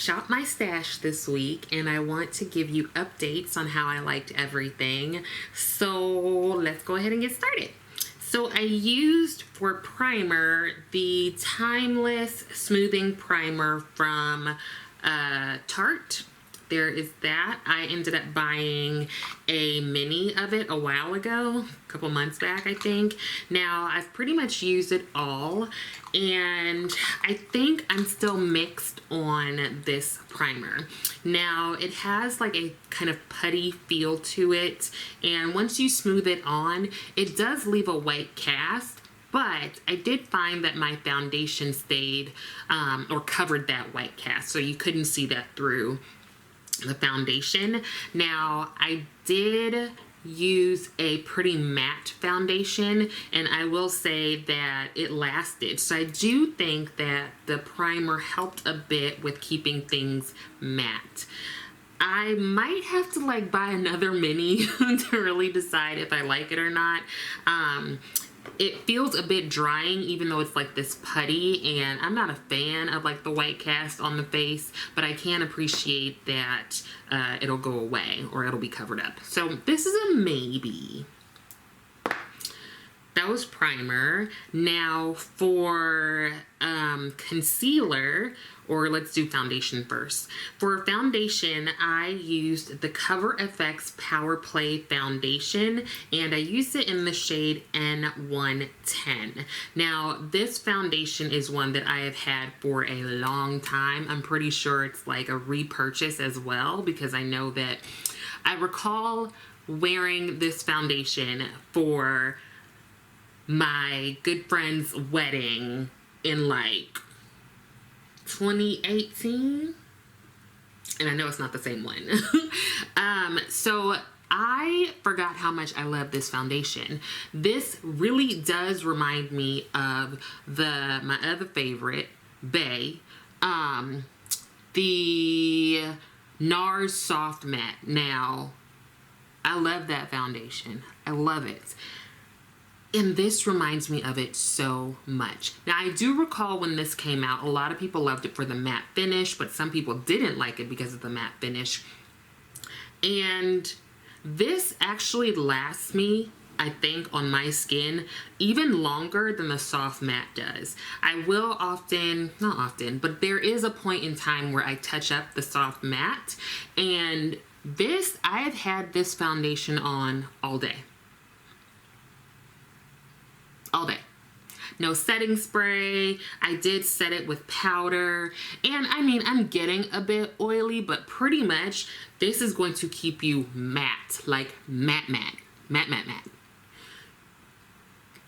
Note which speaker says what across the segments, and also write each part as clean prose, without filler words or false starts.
Speaker 1: Shop My Stash this week, and I want to give you updates on how I liked everything. So let's go ahead and get started. So I used for primer the Timeless Smoothing Primer from Tarte. There is that. I ended up buying a mini of it a while ago, a couple months back, I think. Now, I've pretty much used it all, and I think I'm still mixed on this primer. Now, it has like a kind of putty feel to it, and once you smooth it on, it does leave a white cast. But I did find that my foundation stayed or covered that white cast, so you couldn't see that through the foundation. Now, I did use a pretty matte foundation, and I will say that it lasted. So I do think that the primer helped a bit with keeping things matte. I might have to like buy another mini to really decide if I like it or not. It feels a bit drying, even though it's like this putty, and I'm not a fan of like the white cast on the face, but I can appreciate that it'll go away or it'll be covered up. So this is a maybe. That was primer. Now for concealer, or let's do foundation first. For foundation, I used the ColorFix Power Play Foundation, and I used it in the shade N110. Now, this foundation is one that I have had for a long time. I'm pretty sure it's like a repurchase as well, because I know that I recall wearing this foundation for my good friend's wedding in like 2018, and I know it's not the same one. So I forgot how much I love this foundation. This really does remind me of my other favorite, Bay, the NARS Soft Matte. Now, I love that foundation. I love it. And this reminds me of it so much. Now, I do recall when this came out, a lot of people loved it for the matte finish, but some people didn't like it because of the matte finish. And this actually lasts me, I think, on my skin even longer than the soft matte does. I will often, not often, but there is a point in time where I touch up the soft matte. And this, I have had this foundation on all day. All day. No setting spray. I did set it with powder. And I mean, I'm getting a bit oily, but pretty much this is going to keep you matte. Like matte.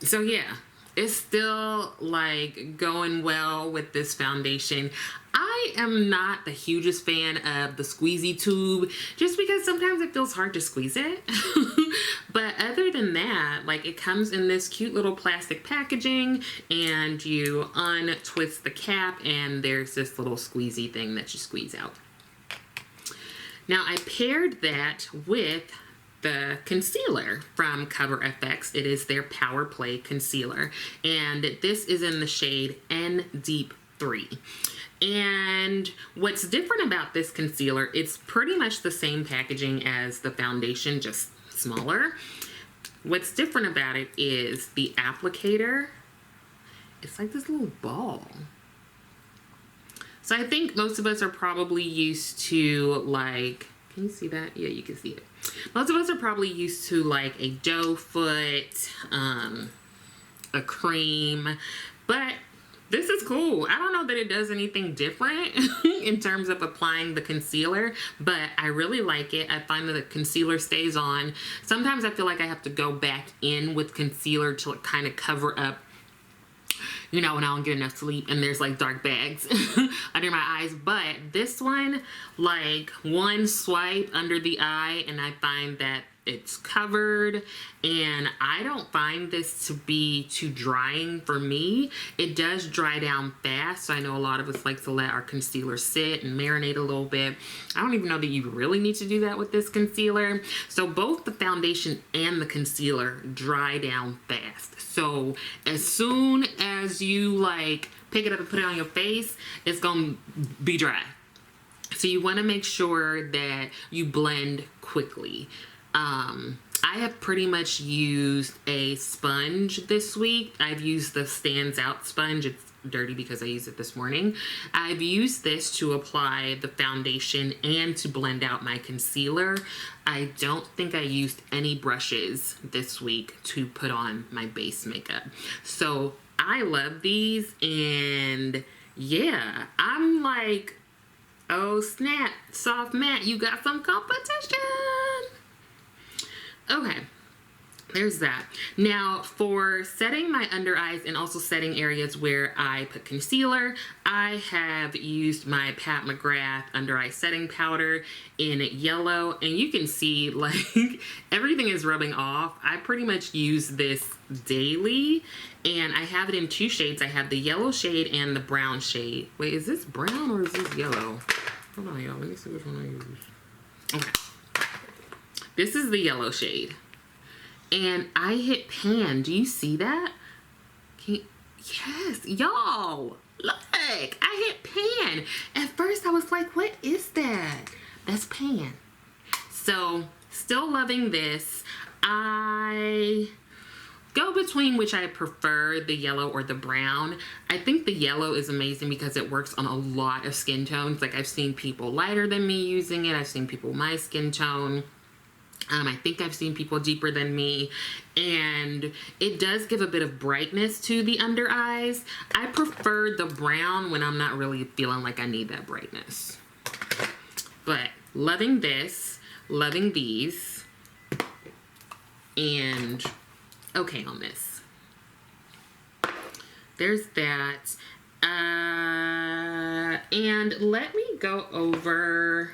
Speaker 1: So yeah, it's still like going well with this foundation. I am not the hugest fan of the squeezy tube, just because sometimes it feels hard to squeeze it. But other than that, like, it comes in this cute little plastic packaging, and you untwist the cap, and there's this little squeezy thing that you squeeze out. Now, I paired that with the concealer from ColorFix. It is their Power Play concealer, and this is in the shade N Deep 3. And what's different about this concealer, it's pretty much the same packaging as the foundation, just smaller. What's different about it is the applicator. It's like this little ball. So I think most of us are probably used to like, can you see that? Yeah, you can see it. Most of us are probably used to like a doe foot, a cream, but this is cool. I don't know that it does anything different in terms of applying the concealer, but I really like it. I find that the concealer stays on. Sometimes I feel like I have to go back in with concealer to kind of cover up, you know, when I don't get enough sleep and there's like dark bags under my eyes. But this one, like one swipe under the eye and I find that it's covered, and I don't find this to be too drying for me. It does dry down fast, so I know a lot of us like to let our concealer sit and marinate a little bit. I don't even know that you really need to do that with this concealer. So both the foundation and the concealer dry down fast. So as soon as you like pick it up and put it on your face, it's gonna be dry. So you want to make sure that you blend quickly. I have pretty much used a sponge this week. I've used the Stands Out sponge. It's dirty because I used it this morning. I've used this to apply the foundation and to blend out my concealer. I don't think I used any brushes this week to put on my base makeup. So I love these, and yeah, I'm like, oh snap, soft matte, you got some competition. Okay, there's that. Now for setting my under eyes and also setting areas where I put concealer, I have used my Pat McGrath under eye setting powder in yellow, and you can see like everything is rubbing off. I pretty much use this daily, and I have it in two shades. I have the yellow shade and the brown shade. Wait, is this brown or is this yellow? Hold on, y'all. Let me see which one I use. Okay. This is the yellow shade. And I hit pan. Do you see that? Yes, y'all. Look, I hit pan. At first I was like, what is that? That's pan. So, still loving this. I go between which I prefer, the yellow or the brown. I think the yellow is amazing because it works on a lot of skin tones. Like, I've seen people lighter than me using it. I've seen people my skin tone. I think I've seen people deeper than me, and it does give a bit of brightness to the under eyes. I prefer the brown when I'm not really feeling like I need that brightness. But loving this, loving these, and okay on this. There's that. And let me go over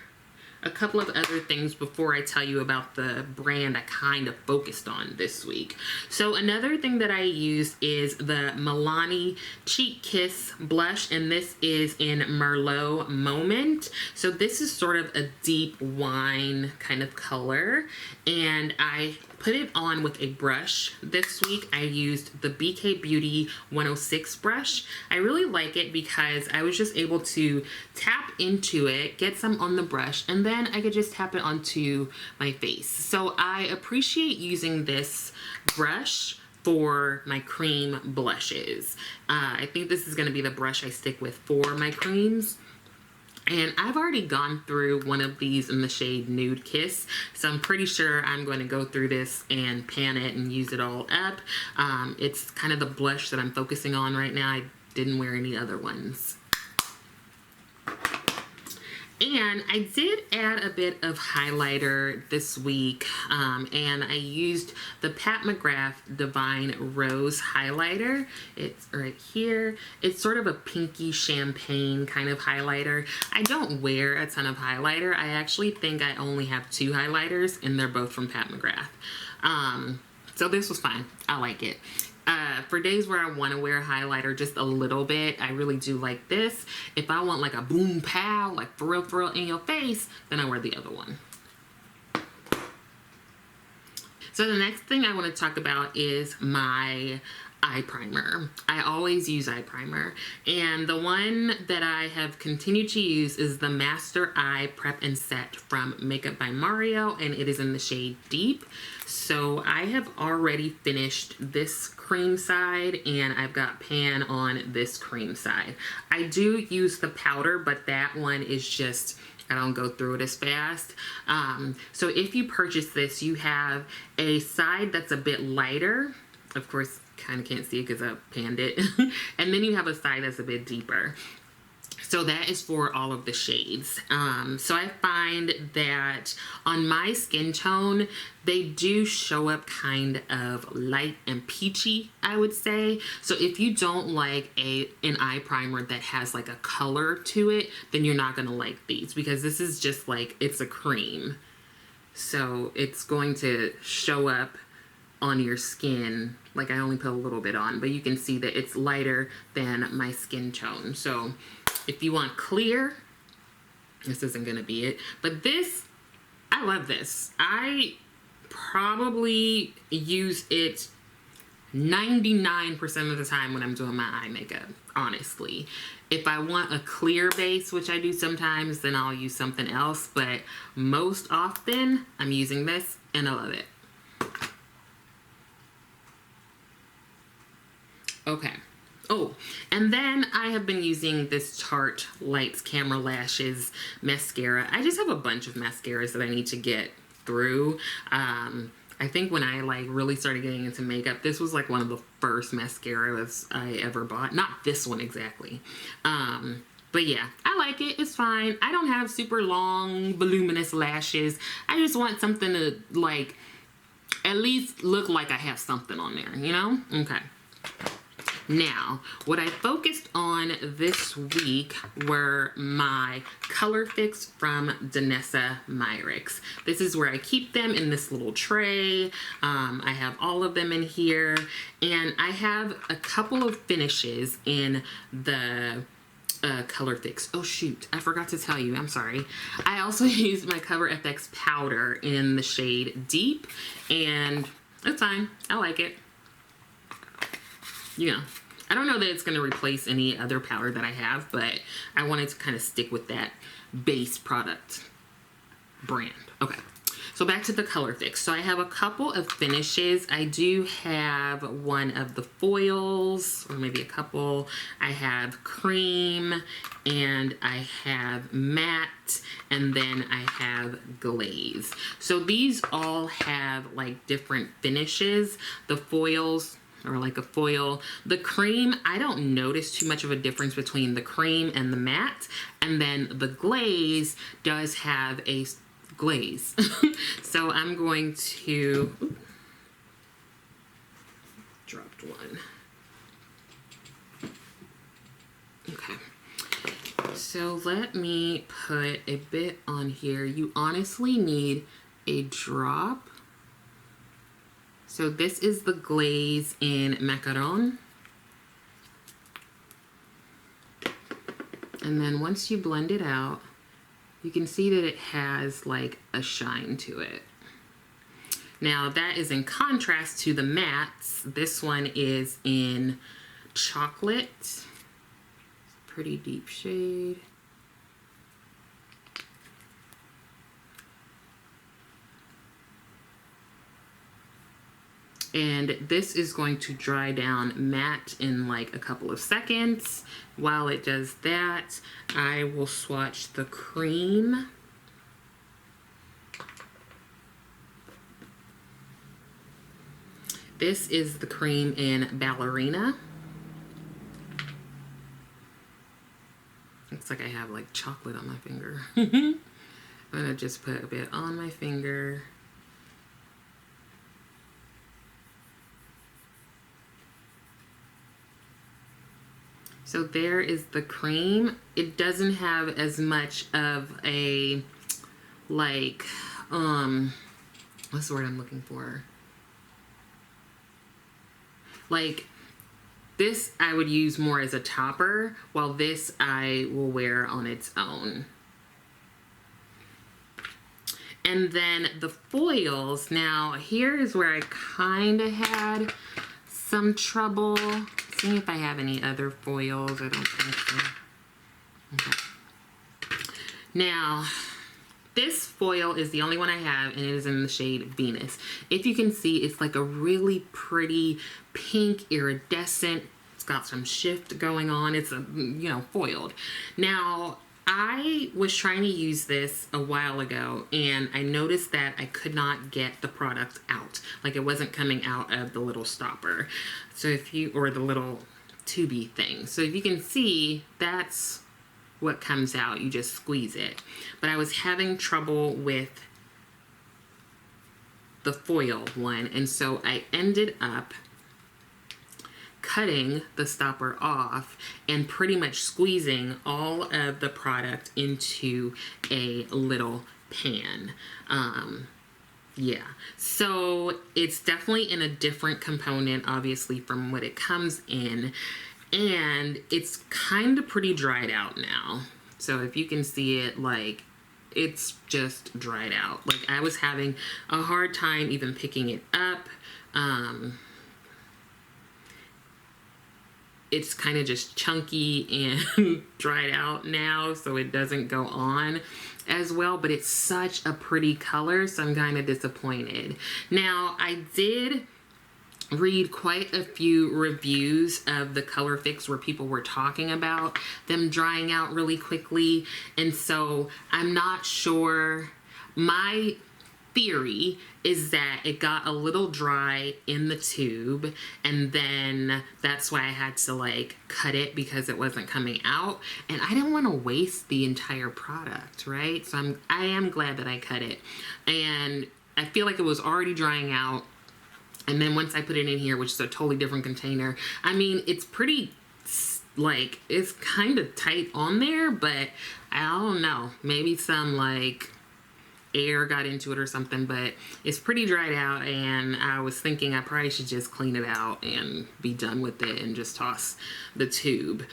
Speaker 1: a couple of other things before I tell you about the brand I kind of focused on this week. So another thing that I use is the Milani Cheek Kiss blush, and this is in Merlot Moment. So this is sort of a deep wine kind of color, and I put it on with a brush this week. I used the BK Beauty 106 brush. I really like it because I was just able to tap into it, get some on the brush, and then I could just tap it onto my face. So I appreciate using this brush for my cream blushes. I think this is gonna be the brush I stick with for my creams. And I've already gone through one of these in the shade Nude Kiss, so I'm pretty sure I'm going to go through this and pan it and use it all up. It's kind of the blush that I'm focusing on right now. I didn't wear any other ones. And I did add a bit of highlighter this week, and I used the Pat McGrath Divine Rose highlighter. It's right here. It's sort of a pinky champagne kind of highlighter. I don't wear a ton of highlighter. I actually think I only have 2 highlighters, and they're both from Pat McGrath. So this was fine. I like it. For days where I want to wear a highlighter just a little bit, I really do like this. If I want like a boom pow, like for real in your face, then I wear the other one. So the next thing I want to talk about is my eye primer. I always use eye primer, and the one that I have continued to use is the Master Eye Prep and Set from Makeup by Mario, and it is in the shade Deep. So I have already finished this cream side, and I've got pan on this cream side. I do use the powder, but that one is just, I don't go through it as fast. So if you purchase this, you have a side that's a bit lighter. Of course, kind of can't see it because I panned it. And then you have a side that's a bit deeper. So that is for all of the shades. So I find that on my skin tone, they do show up kind of light and peachy, I would say. So if you don't like an eye primer that has like a color to it, then you're not gonna like these, because this is just like, it's a cream. So it's going to show up on your skin. Like, I only put a little bit on, but you can see that it's lighter than my skin tone. So if you want clear, this isn't gonna be it. But this, I love this. I probably use it 99% of the time when I'm doing my eye makeup, honestly. If I want a clear base, which I do sometimes, then I'll use something else. But most often, I'm using this, and I love it. Okay. Oh, and then I have been using this Tarte Lights Camera Lashes mascara. I just have a bunch of mascaras that I need to get through. I think when I like really started getting into makeup, this was like one of the first mascaras I ever bought. Not this one exactly. But yeah, I like it. It's fine. I don't have super long, voluminous lashes. I just want something to like at least look like I have something on there, you know? Okay. Now, what I focused on this week were my ColorFix from Danessa Myricks. This is where I keep them in this little tray. I have all of them in here, and I have a couple of finishes in the ColorFix. Oh shoot, I forgot to tell you, I'm sorry. I also used my ColorFX powder in the shade Deep, and it's fine. I like it. You know, I don't know that it's going to replace any other powder that I have, but I wanted to kind of stick with that base product brand. Okay, so back to the ColorFix. So I have a couple of finishes. I do have one of the foils, or maybe a couple. I have cream, and I have matte, and then I have glaze. So these all have like different finishes. The foils, or like a foil. The cream, I don't notice too much of a difference between the cream and the matte. And then the glaze does have a glaze. So I'm going to, oops, dropped one. Okay. So let me put a bit on here. You honestly need a drop. So this is the glaze in Macaron. And then once you blend it out, you can see that it has like a shine to it. Now that is in contrast to the mattes. This one is in chocolate. Pretty deep shade. And this is going to dry down matte in like a couple of seconds. While it does that, I will swatch the cream. This is the cream in Ballerina. Looks like I have like chocolate on my finger. I'm gonna just put a bit on my finger. So there is the cream. It doesn't have as much of a, like, what's the word I'm looking for? Like, this I would use more as a topper, while this I will wear on its own. And then the foils, now here is where I kind of had some trouble. See if I have any other foils. I don't think so. Okay. Now, this foil is the only one I have, and it is in the shade Venus. If you can see, it's like a really pretty pink iridescent. It's got some shift going on. It's a, you know, foiled. Now, I was trying to use this a while ago, and I noticed that I could not get the product out. Like, it wasn't coming out of the little stopper. So if you, or the little tubey thing. So if you can see, that's what comes out. You just squeeze it. But I was having trouble with the foil one, and so I ended up cutting the stopper off and pretty much squeezing all of the product into a little pan. Yeah, so it's definitely in a different component, obviously, from what it comes in, and it's kind of pretty dried out now. So if you can see it, like, it's just dried out. Like, I was having a hard time even picking it up. it's kind of just chunky and dried out now, so it doesn't go on as well, but it's such a pretty color, so I'm kind of disappointed. Now, I did read quite a few reviews of the ColorFix where people were talking about them drying out really quickly, and so I'm not sure. My theory is that it got a little dry in the tube, and then that's why I had to like cut it because it wasn't coming out, and I didn't want to waste the entire product, right? So I am glad that I cut it, and I feel like it was already drying out. And then once I put it in here, which is a totally different container, I mean, it's pretty, like, it's kind of tight on there, but I don't know, maybe some like air got into it or something, but it's pretty dried out, and I was thinking I probably should just clean it out and be done with it and just toss the tube.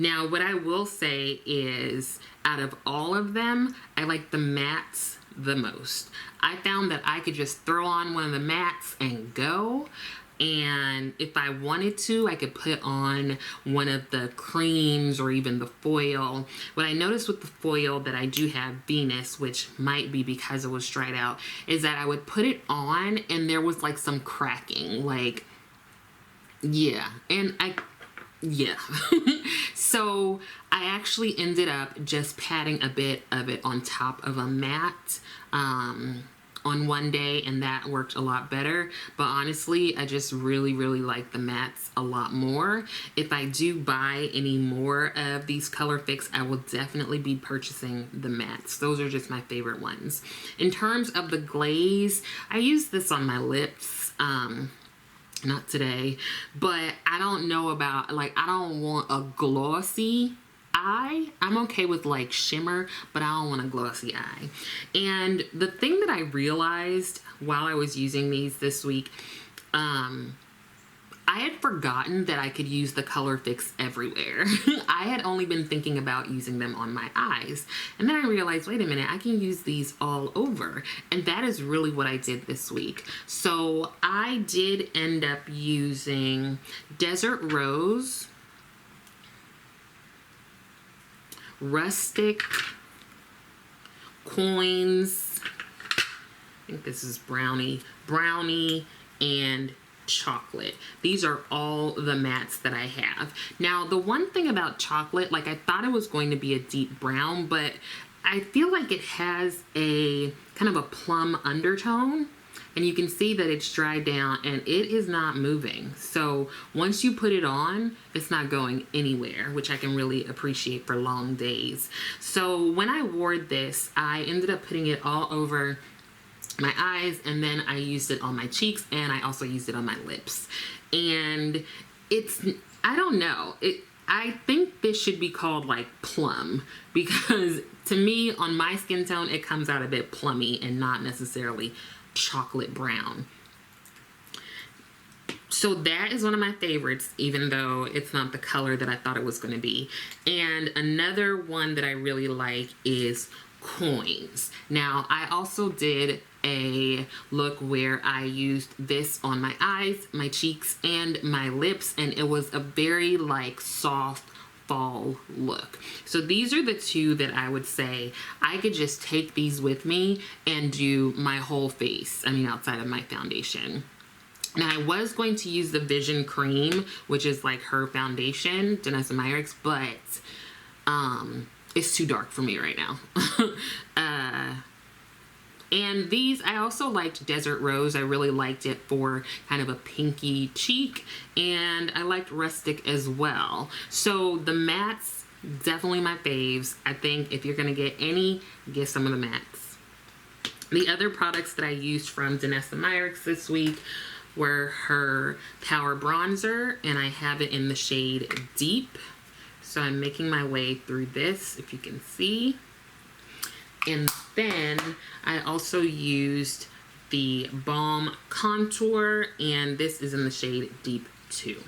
Speaker 1: Now, what I will say is, out of all of them, I like the mattes the most. I found that I could just throw on one of the mattes and go, and if I wanted to, I could put on one of the creams or even the foil. What I noticed with the foil that I do have Venus, which might be because it was dried out, is that I would put it on and there was like some cracking, like, yeah, so I actually ended up just patting a bit of it on top of a matte on one day, and that worked a lot better. But honestly, I just really like the mattes a lot more. If I do buy any more of these ColorFix, I will definitely be purchasing the mattes. Those are just my favorite ones. In terms of the glaze, I use this on my lips. Not today, but I don't know about, like, I don't want a glossy eye. I'm okay with like shimmer, but I don't want a glossy eye. And the thing that I realized while I was using these this week, I had forgotten that I could use the ColorFix everywhere. I had only been thinking about using them on my eyes. And then I realized, wait a minute, I can use these all over. And that is really what I did this week. So I did end up using Desert Rose, Rustic, Coins, I think this is Brownie, and Chocolate. These are all the mattes that I have. Now, the one thing about Chocolate, like, I thought it was going to be a deep brown, but I feel like it has a kind of a plum undertone, and you can see that it's dried down and it is not moving. So once you put it on, it's not going anywhere, which I can really appreciate for long days. So when I wore this, I ended up putting it all over my eyes, and then I used it on my cheeks, and I also used it on my lips. And it's, I don't know, I think this should be called like plum, because to me, on my skin tone, it comes out a bit plummy and not necessarily chocolate brown. So that is one of my favorites, even though it's not the color that I thought it was going to be. And another one that I really like is Coins. Now, I also did a look where I used this on my eyes, my cheeks, and my lips, and it was a very like soft fall look. So these are the two that I would say I could just take these with me and do my whole face, I mean outside of my foundation. Now, I was going to use the Vision Cream, which is like her foundation, Danessa Myricks, but it's too dark for me right now. And these, I also liked Desert Rose. I really liked it for kind of a pinky cheek, and I liked Rustic as well. So the mattes, definitely my faves. I think if you're gonna get any, get some of the mattes. The other products that I used from Danessa Myricks this week were her Power Bronzer, and I have it in the shade Deep. So I'm making my way through this, if you can see. And then I also used the Balm Contour, and this is in the shade Deep 2.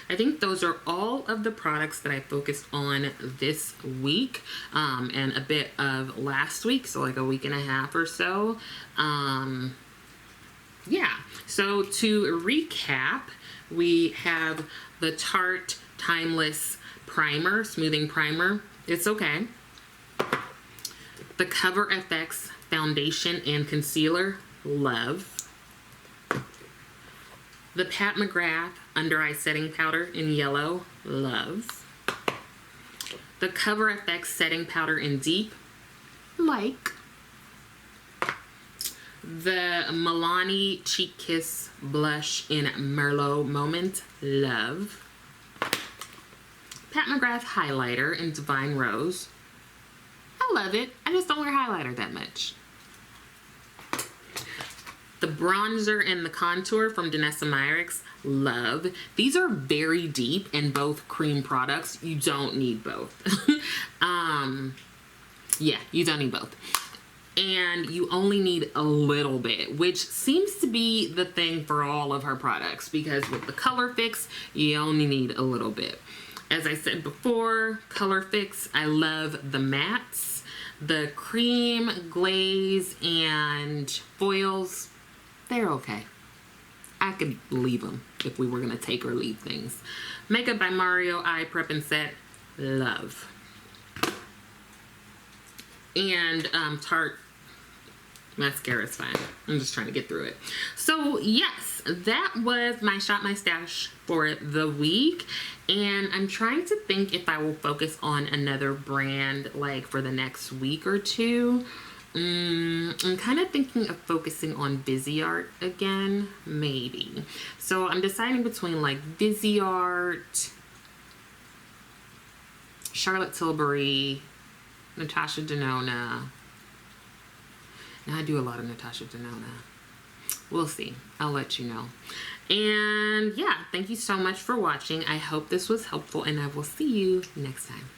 Speaker 1: I think those are all of the products that I focused on this week, and a bit of last week, so like a week and a half or so. yeah, so to recap, we have the Tarte Timeless Primer, Smoothing Primer. It's okay. The ColorFix Foundation and Concealer. Love. The Pat McGrath Under Eye Setting Powder in yellow. Love. The ColorFix Setting Powder in deep. Like. The Milani Cheek Kiss Blush in Merlot Moment. Love. Pat McGrath Highlighter in Divine Rose. I love it. I just don't wear highlighter that much. The bronzer and the contour from Danessa Myricks. Love. These are very deep and both cream products. You don't need both. Yeah, you don't need both. And you only need a little bit, which seems to be the thing for all of her products, because with the ColorFix, you only need a little bit. As I said before, ColorFix, I love the mattes, the cream, glaze, and foils. They're okay. I could leave them if we were going to take or leave things. Makeup by Mario Eye Prep and Set. Love. And Tarte mascara is fine. I'm just trying to get through it. So yes, that was my Shop My Stash for the week. And I'm trying to think if I will focus on another brand like for the next week or two. I'm kind of thinking of focusing on Viseart again, maybe. So I'm deciding between like Viseart, Charlotte Tilbury, Natasha Denona. Now I do a lot of Natasha Denona. We'll see. I'll let you know. And yeah, thank you so much for watching. I hope this was helpful, and I will see you next time.